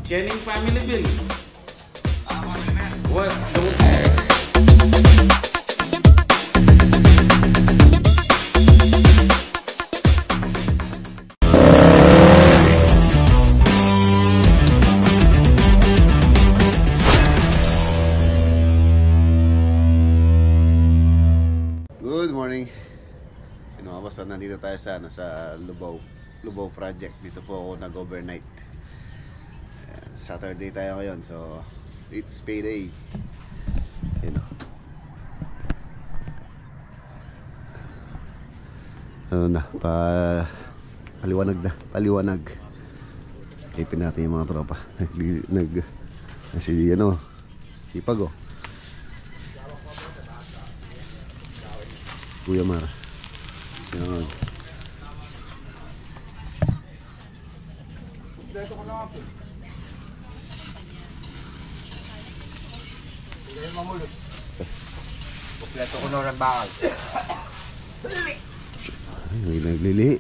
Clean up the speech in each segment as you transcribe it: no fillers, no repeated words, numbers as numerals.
Kenning family bill. What? Good morning. So nandito tayo sa sa Lubao project. Dito po ako nag-overnight. Saturday tayo ngayon, so it's payday. Ano na, paliwanag. Ipin natin yung mga tropa. Sipag oh. Kuya Mar. Yan. Kompleto ko na ng bakal. Ay, naglili.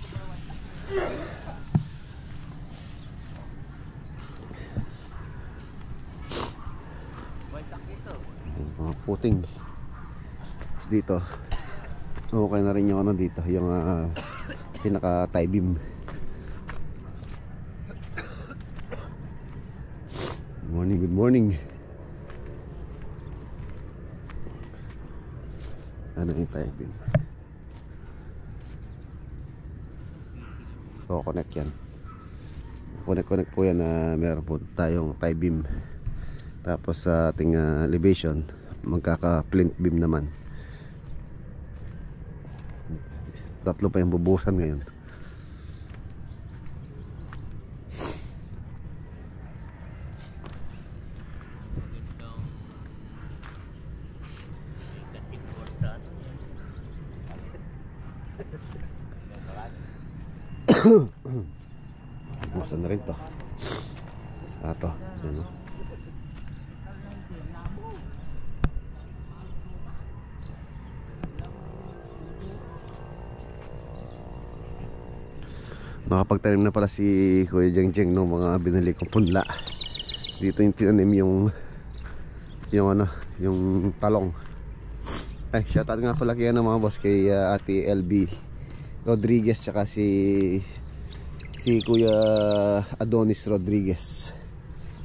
Mga puting. Dito. Okay na rin yung ano dito, yung pinaka tie beam. Good morning. Ano yung tie beam? So connect yan. Connect po yan na meron po tayong tie beam. Tapos sa ating elevation, magkaka plinth beam naman. Tatlo pa yung bubusan ngayon. Bubusan na rin to. Ato, yan o. Nakapagtanim na pala si Kuya Jengjeng ng mga binili kong punla. Dito yung tinanim yung talong. Ay, shoutout nga pala kaya ng mga boss kay Ate LB Rodriguez tsaka si Kuya Adonis Rodriguez.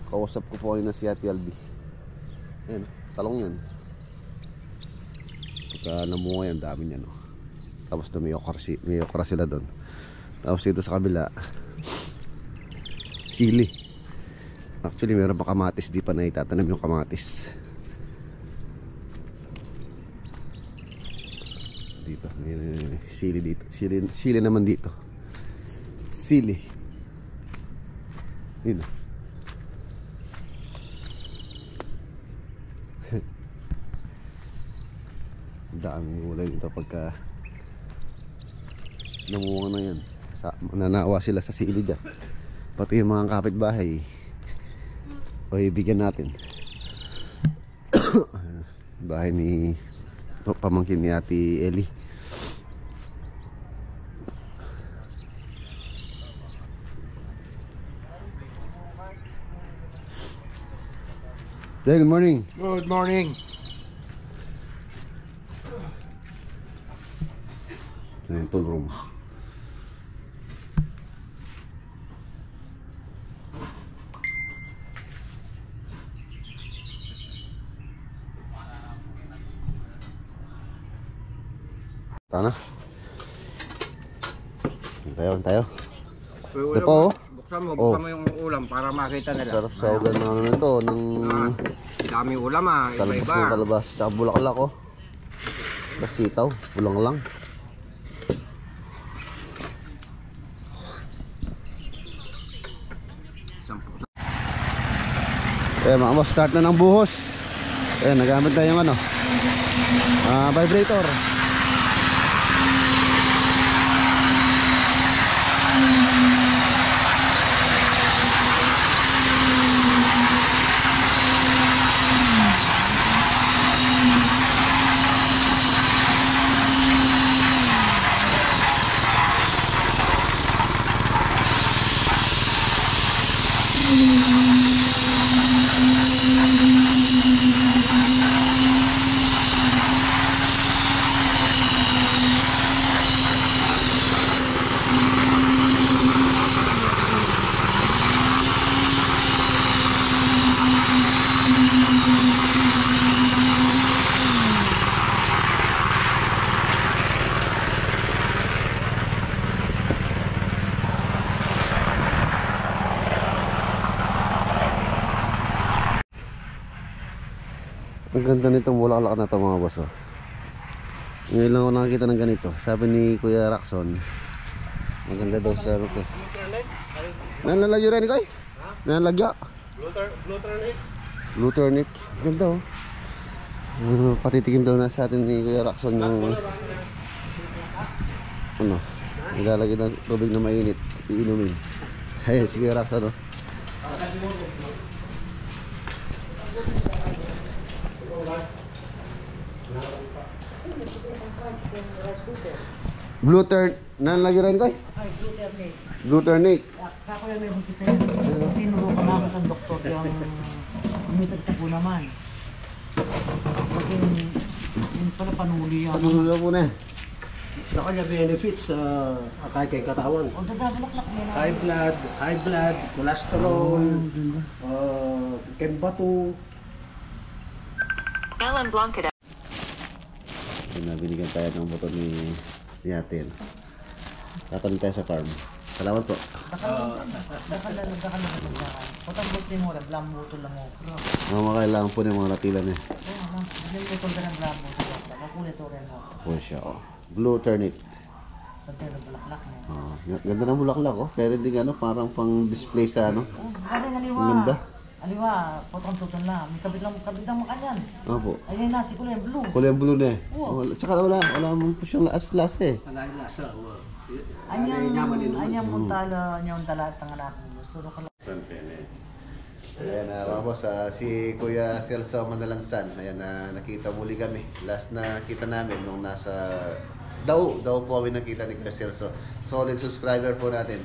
Kausap ko po na si Ate LB. Ayan, talong yan. Pagka namunga yan, dami niya no. Tapos may okra sila doon. Tapos dito sa kabila sili. Actually meron pa kamatis, di pa na itatanim yung kamatis. Dito may sili dito. Sili naman dito. Sili. Yun. Daming ulay dito pagka namunga na yan. Nanawa sila sa sili dyan. Pati yung mga kapitbahay o ibigyan natin. Bahay ni pamangkin ni Ate Eli. Good morning. Good morning. Ayan, tool room. Tana. Tayo. Ito po. Buksan mo yung ulam para makita nila. Sarap sa ulan ng ano nito, ng daming ulam talabas iba-iba. ng talabas, tsaka bulaklak oh. Sitaw, bulang lang. Mga boss, start na ng buhos. Nagamit na yung vibrator. Ang ganda nitong bulaklak na to mga boss oh. Ngayon lang ako nakakita ng ganito. Sabi ni Kuya Raxon, maganda daw sa ano to. Nalalagyo rin ko eh. Nalalagyo. Blue turnip. Ganda oh. Patitikim daw na sa atin ni Kuya Raxon yung ano, ilalagay ng tubig na mainit, iinumin. Ayan si Kuya Raxon oh. Blue turn, nalalagyo rin ko eh. Blue turnip. Kako yan may umpisa yun. Tinuro ka namin ng doktor yung umisag po naman. Paging yun pala panuli yan. Pagkulo po na. Sa kanya benefits sa kahit kay katawan. O dadabulaklak nila. High blood, cholesterol, kembato. Alan Blanca. Binigyan tayo ng motor ni Yatin. Tatanong tayo sa farm. Salamat po. Dakalan. Potang buti mo, blambuto lang mo. Kailangan po ng mga natilan eh. Oo, blambuto ka ng blambuto lang. Kakulit o rin mo. Po siya oh. Blue turnip. Sa tero bulaklak mo. Oh, ganda ng bulaklak oh. Pero hindi ano, parang pang display sa ano. Ano yung aliwa? Ang ganda. Aliwa, potong tuton lang. May kabit lang makanyan. Opo. Ayun nasi kulay blue. Kulay blue na eh. Oo. Tsaka wala mo po siyang laas eh. Ang lasa. Anyang muntala, tanganak mo. Suro ka lang. Ayan na mga boss, si Kuya Celso Manalansan. Ayan na nakita muli kami. Last na kita namin nung nasa Daw po kami nakita ni Kuya Celso. Solid subscriber po natin.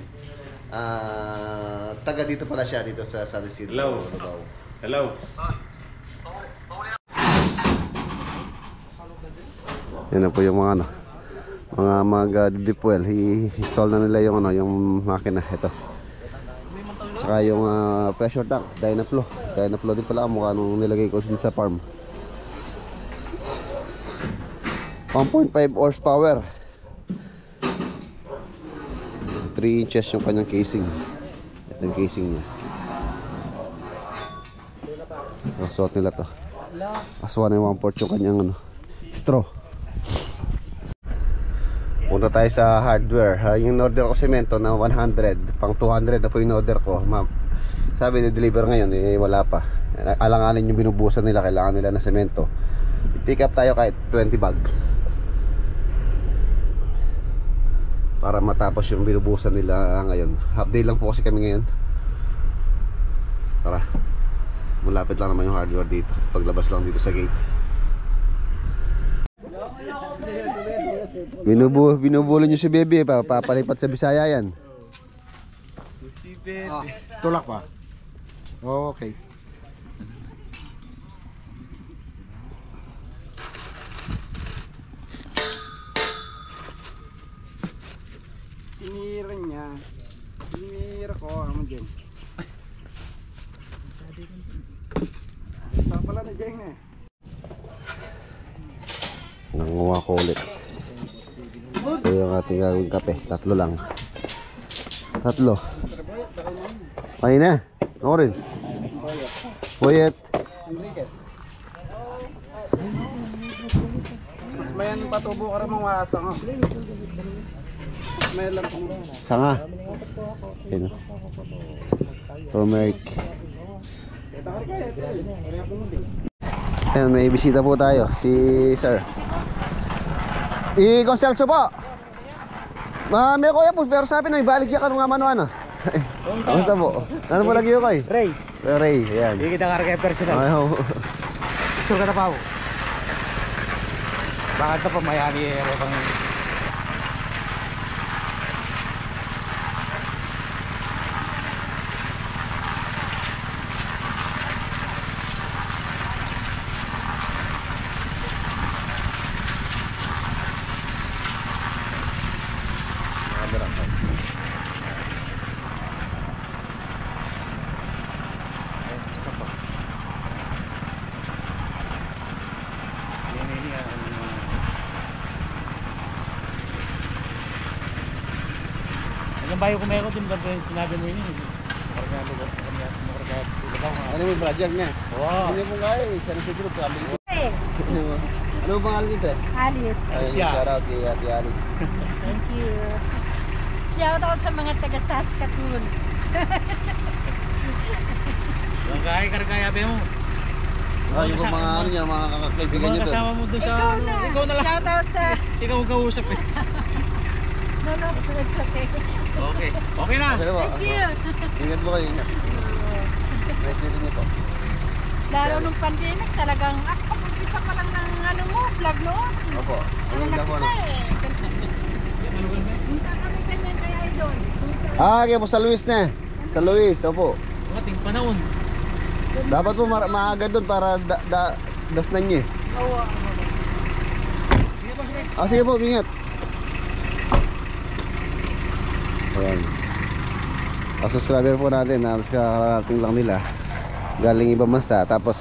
Taga dito pala siya dito sa San Isidro. Hello. Hello. Yan na po yung mga ano, mga mag-deep well. I-install na nila yung ano, yung makina ito. Tsaka yung pressure tank, Dynaflow. Dynaflow din pala mukha nung nilagay ko sa farm. 1.5 horsepower. 3 inches yung kanyang casing. Ito yung casing niya. Suot nila to. Aswa na yung 1/4 yung kanyang ano, straw. Punta tayo sa hardware. Yung order ko semento na 100, pang 200 na po yung order ko. Sabi ni-deliver ngayon, eh wala pa. Alanganin yung binubusan nila, kailangan nila ng semento. Pick up tayo kahit 20 bag. Para matapos yung binubusan nila ngayon. Half day lang po kasi kami ngayon. Tara. Malapit lang naman yung hardware dito. Paglabas lang dito sa gate. Binubulo nyo si Bebe, papalipat sa Bisaya yan. Tulak pa. Okay. Tinira niya. Tinira ko. Ano dyan? Saan pala na dyan eh? Nanguha ko ulit. Ito yung ating gagawin kape. 3 lang. 3. Ay na. Ako rin. Boyet. Enriquez. Mas mayan patubo ka rin mga asang. Mas mayan lang kung Sanga. Ayun. Turmeric. Ayan, may bisita po tayo. Si Sir. Kung Celso po. May kuya po, pero sabi na ibalik siya ka nung ano. Kamusta po? Ano po lagi yung kay? Ray. Ray, ayan. Hindi kita karga personal. Ayaw. Picture ka na pa ako. Bakit na pamayani eh. Ang bayo kumeko din ba sinabi mo yun? Ano yung project niya? Wow. Hindi mo kaya, San Isidro, Ano bang pangalan nito? Alice. Ayun, shout out kay Ate Alice. Thank you. Shout out sa mga taga Saskatoon. Yung kaya be mo. Yung mga ano niya, mga kaibigan niyo doon. Kasama mo doon sa... Ikaw na lang. Shout out sa... Ikaw ang kausap eh. No, it's okay. Okay. Okay na. Okay na po. Thank you. Ingat po kayo, ingat. Nice meeting niyo po. Lalo nung pandemic, talagang ako pag-isa pa lang ng ano mo, vlog noon. Opo. Ano Ano na po kita eh. Punta kami ganyan kay Idol. kaya po sa Luis na. Sa Luis, opo. Ating panahon. Dapat po maaga doon para dasnan niyo. Oo. Sige po, ingat. Ayan. Subscriber po natin, halos kakarating lang nila. Galing ibang bansa. Tapos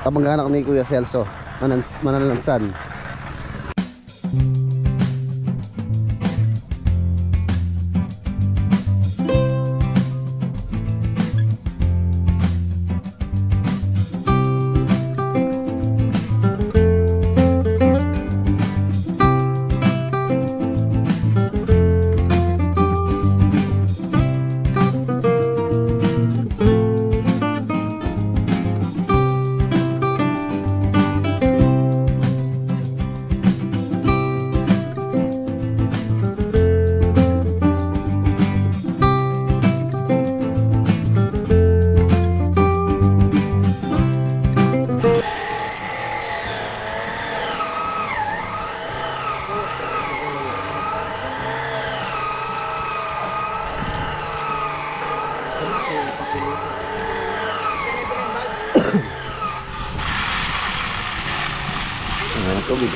kamag-anak ni Kuya Celso, Manalansan. Tubig.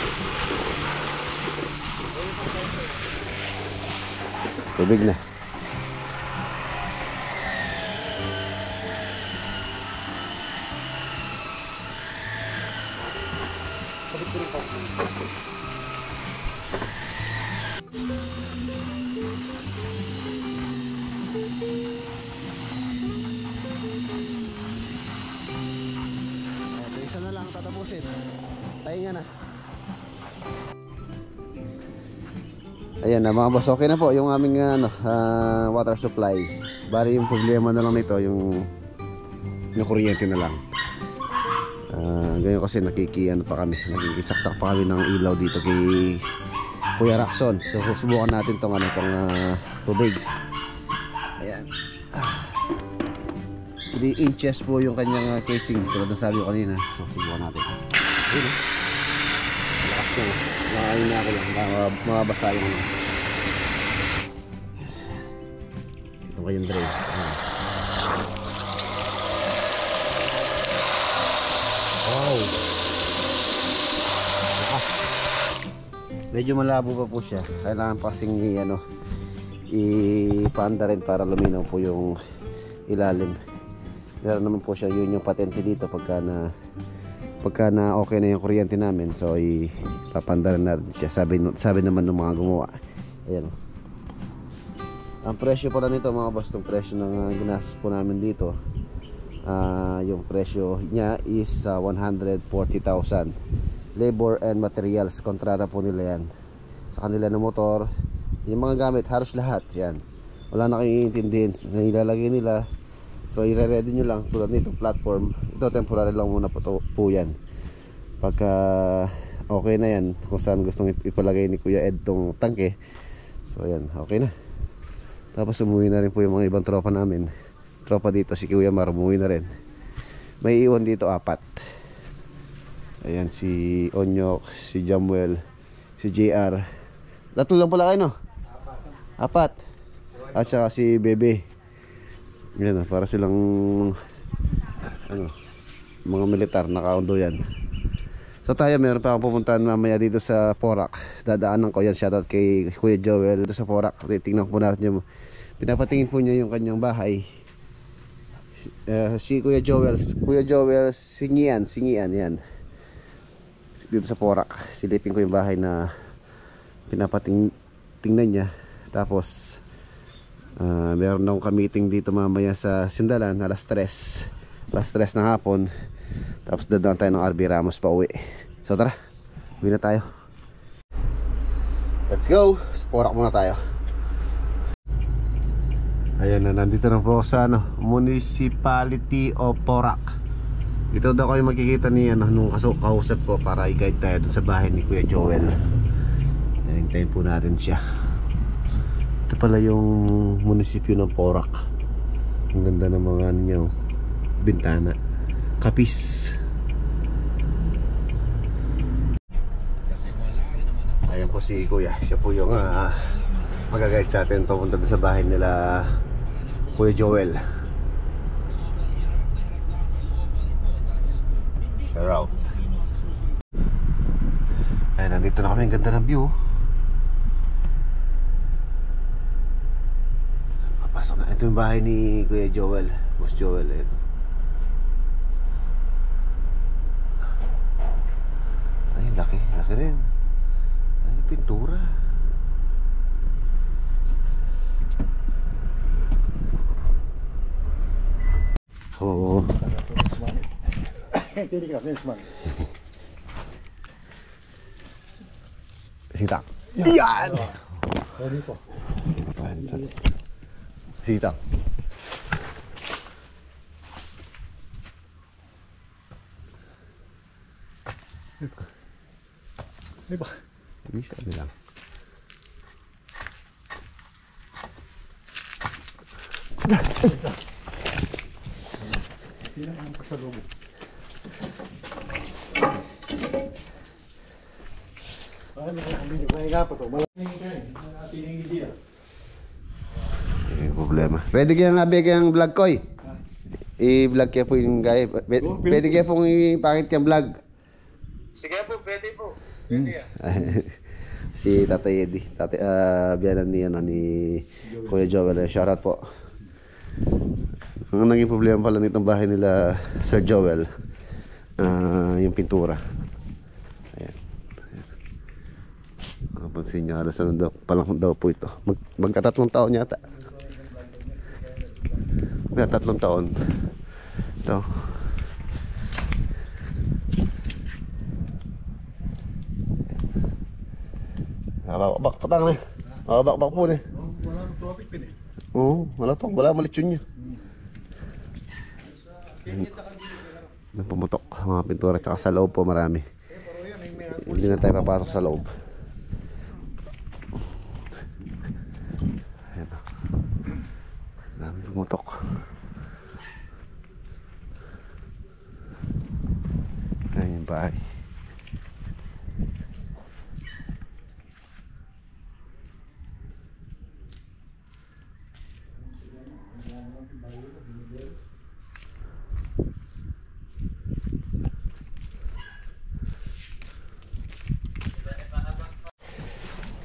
Tubig na. Isa na lang tatapusin. Pahinga na. Ayan na mga boss, okay na po yung aming water supply. Bali yung problema na lang nito yung kuryente na lang. Ganyan kasi nakikisaksak pa kami ng ilaw dito kay Kuya Raxon. So susubukan natin tong tubig. Ayan. 3 inches po yung kanyang casing, tulad na sabi ko kanina. So subukan natin. Ayun, lakas ko. Nakakain na ako lang, mababasa yung ito kayong drain. Wow, lakas. Medyo malabo pa po siya. Kailangan pa kasing ipaanda rin para luminaw po yung ilalim. Meron naman po siya, yun yung patente dito pagka na okay na yung kuryente namin. So ipapandaran natin siya, sabi naman ng mga gumawa. Ayan. Ang presyo pala nito mga boss, itong presyo ng ginastos po namin dito, yung presyo niya is 140,000. Labor and materials, kontrata po nila yan sa kanila ng motor, yung mga gamit, halos lahat yan. Wala na kayong iintindihin na ilalagay nila. So i-ready nyo lang tulad nito platform. Ito temporary lang muna po yan. Pagka okay na yan, kung saan gustong ipalagay ni Kuya Ed tong tangke. So yan, okay na. Tapos umuwi na rin po yung mga ibang tropa namin. Tropa dito, si Kuya Mar umuwi na rin. May iwan dito 4. Ayan, si Onyok, si Jamuel, si JR. Tatlo lang pala kayo, no? 4. At saka si Bebe. Yan, para silang mga militar, nakaundo yan. So tayo, meron pa akong pupuntahan mamaya dito sa Porac. Dadaanan ko yan, shoutout kay Kuya Joel dito sa Porac. Tingnan ko natin yung pinapatingin po niya yung kanyang bahay. Si Kuya Joel Singian yan. Dito sa Porac, silipin ko yung bahay na pinapatingnan niya. Tapos meron akong ka-meeting dito mamaya sa Sindalan, alas 3 ng hapon. Tapos dadaan tayo ng RB Ramos pa uwi. So tara, uwi na tayo. Let's go. Sa Porac muna tayo. Ayan na, nandito na po sa Municipality of Porac. Ito daw kayo makikita ni nung kausap ko para i-guide tayo dun sa bahay ni Kuya Joel. Hintayin po natin siya. Ito pala yung munisipyo ng Porac. Ang ganda ng mga bintana. Kapis. Ayan po si Kuya. Siya po yung mag-guide sa atin papunta dun sa bahay nila Kuya Joel. Shout out. Ayan, nandito na kami. Ang ganda ng view. Papasok na. Ito yung bahay ni Kuya Joel. Boss Joel. Ayan. Ay, laki. Laki rin. Ay, pintura. Oo. Sita. Yan! Sita. Bisa bilang. Problema. Pwede kaya nga bigyan vlog ko i-vlog kaya po yung guy. Pwede kaya pong ipakit kaya vlog. Sige po, pwede po. Pwede yan. Si Tatay Eddie. Biyanan ni Kuya Joel. Shoutout po. Ang naging problema pala nitong bahay nila Sir Joel, yung pintura. Ayan. Napansin niya, alas ano daw, palang daw po ito. Magkatatlong taon yata. Magkatatlong taon. Ito. Bak patang nih. Bak po nih. Walang topic din eh. Oo, wala to. Wala malitsyon niya. Pumutok mga pintura, tsaka sa loob po marami. Hindi na tayo papasok sa loob. Ayan o. Dami pumutok. Ayan yung bahay.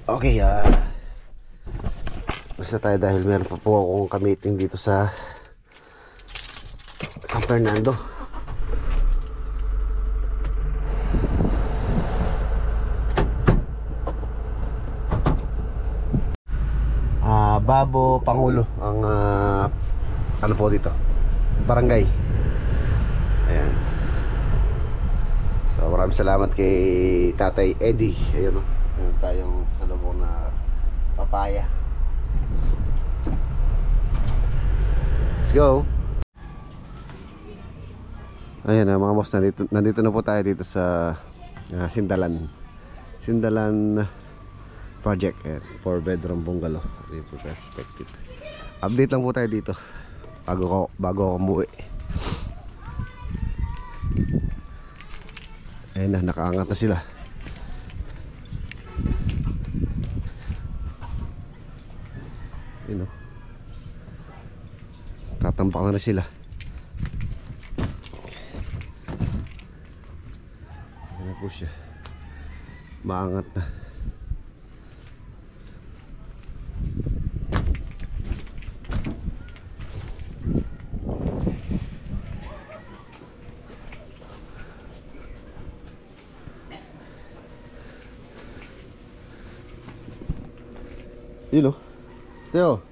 Okay, basta tayo dahil meron pa po akong ka-meeting dito sa San Fernando. Babo Pangulo ang ano po dito, barangay. Ayan. So maraming salamat kay Tatay Eddie. Ayun o, meron tayong salubong na papaya. Let's go. Ayan mga boss, nandito na po tayo dito sa Sindalan project. Ayan, 4-bedroom bungalow. Ayan po perspective. Update lang po tayo dito bago ako umuwi. Ayan na, nakaangat na sila. Ayan o, tatampak na sila. Ayan na po siya, maangat na. Yun o, Teo,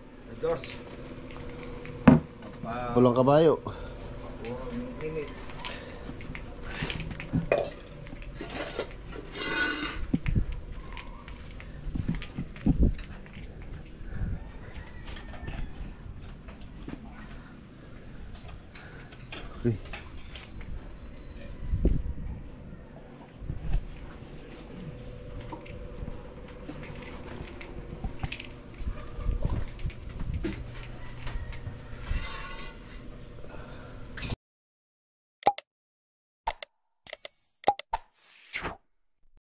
pulang kabayo. Uy.